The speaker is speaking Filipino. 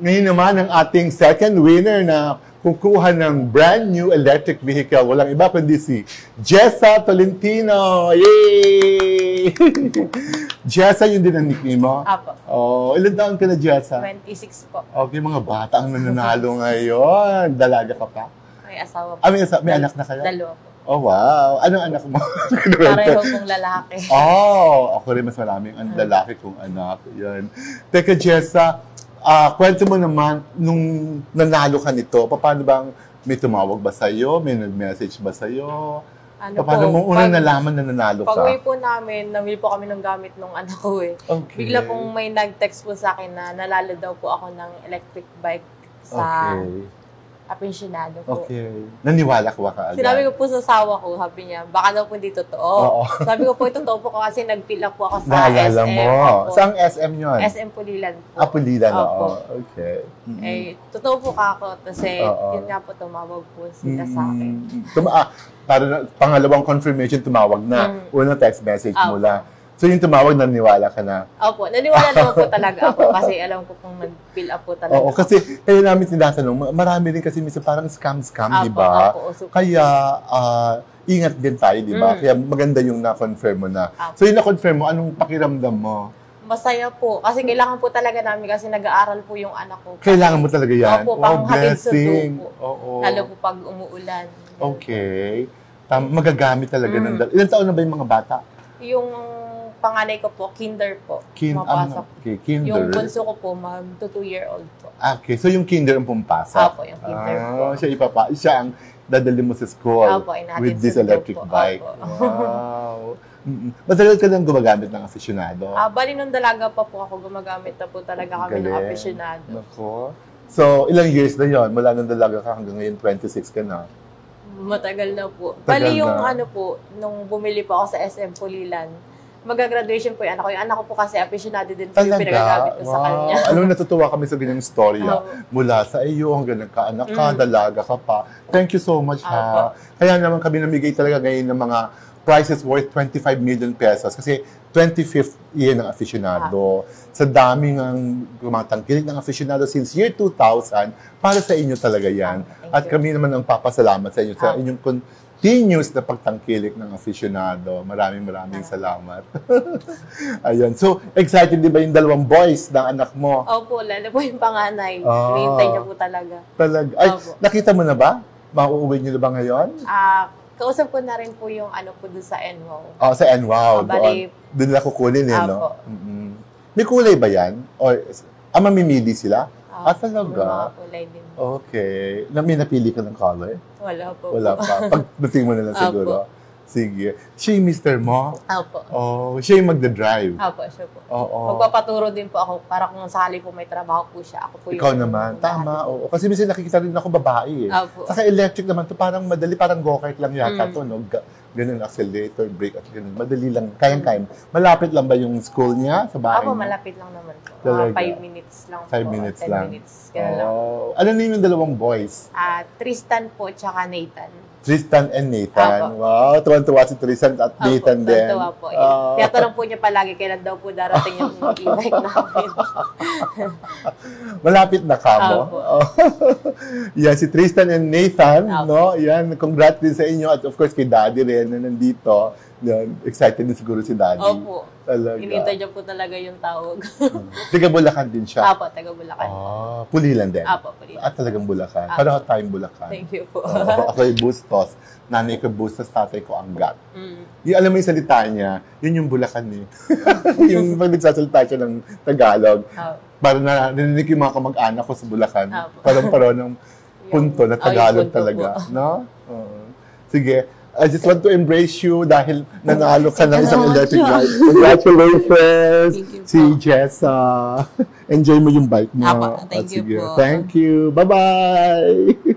Ngayon naman ang ating second winner na kukuha ng brand new electric vehicle. Walang iba kundi si Jessa Tolentino. Yay! Jessa, yun din ang nickname mo? Apo. Oh, ilan taon ka na, Jessa? 26 po. Okay, mga bata ang nananalo ngayon. Dalaga ka pa? May asawa po. May anak na kayo? Dalawa po. Oh, wow. Anong anak mo? Pareho pong lalaki. Oh, ako rin mas maraming lalaki kong anak. Yan. Teka, Jessa, kwento mo naman, nung nanalo ka nito, paano bang may tumawag ba sa'yo? May nag-message ba sa'yo? Paano mo unang nalaman na nanalo ka? Pag-uwi po namin, namili po kami ng gamit ng anak ko eh. Okay. Bigla pong may nag-text po sa akin na nalalo daw po ako ng electric bike sa apensyonado po. Okay. Naniwala ko ka agad? Sinabi ko po sa asawa ko, sabi niya, baka daw po hindi totoo. Sabi ko po, totoo po kasi nag-fill up po ako sa Naalala SM. mo. Saang SM yun? SM Pulilan po. Pulilan, oo. Okay. Eh, totoo po ako kasi yun nga po tumawag po sila sa akin. Para pangalawang confirmation tumawag na. Unang text message mula. So yung tumawag, naniwala ka na? Opo, naniwala naman po talaga ako kasi alam ko pong nag-fill up po talaga. Oo, kasi kaya namin tinatanong, marami rin kasi minsan parang scam, di ba? Kaya ingat din tayo, di ba? Kaya maganda yung na-confirm mo na. So yung na-confirm mo, anong pakiramdam mo? Masaya po. Kasi kailangan po talaga namin kasi nag-aaral po yung anak ko. Kailangan mo talaga yan? Opo, pang blessing. Po. Lalo po pag umuulan. Okay. Magagamit talaga ng ilan taon na ba yung mga bata? Yung panganay ko po, kinder po. Okay, kinder. Yung bunso ko po, mag-2-year-old po. Okay, so yung kinder ang pumapasok? Opo, yung kinder po. Siya ang dadali mo sa school with this electric bike. Wow. Matagal ka nang gumagamit ng aficionado? Bali nung dalaga pa po ako, gumagamit na po talaga kami ng aficionado. Nako. So, ilang years na yon mula nung dalaga ka hanggang ngayon, 26 ka na? Matagal na po. Bali yung nung bumili po ako sa SM Pulilan, mag-graduation po yung anak ko. Yung anak ko po kasi aficionado din po yung pinagagamit ko sa kanya. Alam, natutuwa kami sa ganyang storya. Mula sa iyo hanggang nagkaanak ka, dalaga ka pa. Thank you so much, ha. Kaya naman kami namigay talaga ngayon ng mga prizes worth 25 million pesos. Kasi 25th year ng aficionado. Sa dami ng gumatangkilik ng aficionado since year 2000, para sa inyo talaga yan. At kami naman ang papasalamat sa inyo sa inyong continuous na pagtangkilik ng aficionado. Maraming salamat. Ayun. So, excited di ba yung dalawang boys ng anak mo? Opo, lalo po yung panganay. Hinihintay niya po talaga. Talaga? Ay, nakita mo na ba? Mauuwi niyo na ba ngayon? Kausap ko na rin po yung po doon sa NWOW. Sa NWOW. Doon nila kukunin no? May kulay ba yan? Or mamimili sila? Talaga? Mga kulay din. Okay. May napili ka ng color? Wala po. Wala pa. Pagdating mo na lang siguro. Sige. Siya yung mister mo? Opo. Siya yung magdadrive? Opo, siya po. Magpapaturo din po ako para kung sakali po may trabaho po siya. Ako po Ikaw naman. Tama. Kasi minsan nakikita rin ako babae Opo. Saka electric naman to parang madali, parang go-kart lang yata to. No? Ganun, accelerator, brake, at ganun. Madali lang. Kayang-kaya. Malapit lang ba yung school niya sa bahay? Opo, malapit lang naman po. 5 minutes lang po. 5 minutes 10 lang. minutes. Ganun lang. Ano na yung dalawang boys? Tristan po, tsaka Nathan. Tristan and Nathan. Wow, tuwan-tuwa si Tristan at Nathan din. Tuwan-tuwa po. Tinatanong po niya palagi kailan daw po darating yung e-bike namin. Malapit na ka mo. Yan, si Tristan and Nathan, no? Yan, congrats din sa inyo at of course kay Daddy rin na nandito. Yan, excited din siguro si Daddy. Opo. Talaga. Hinintay niya po talaga yung tawag. Taga Bulacan din siya? Apo, taga Bulacan. Pulilan din? Apo, Pulilan. At talagang Bulacan. Pareho tayong Bulacan. Thank you po. Ako ay Bustos. Nanay ko Bustos, tatay ko Angat. Yung alam mo yung salita niya, yun yung Bulacan eh. Yung pag nagsasalita siya ng Tagalog, para narinig yung mga kamag-anak ko sa Bulacan. Parang ng punto na Tagalog talaga. No? Sige. I just want to embrace you dahil nanalo ka ng isang electric bike. Congratulations! Si Jessa. Enjoy mo yung bike mo. Thank you po. Thank you. Bye-bye!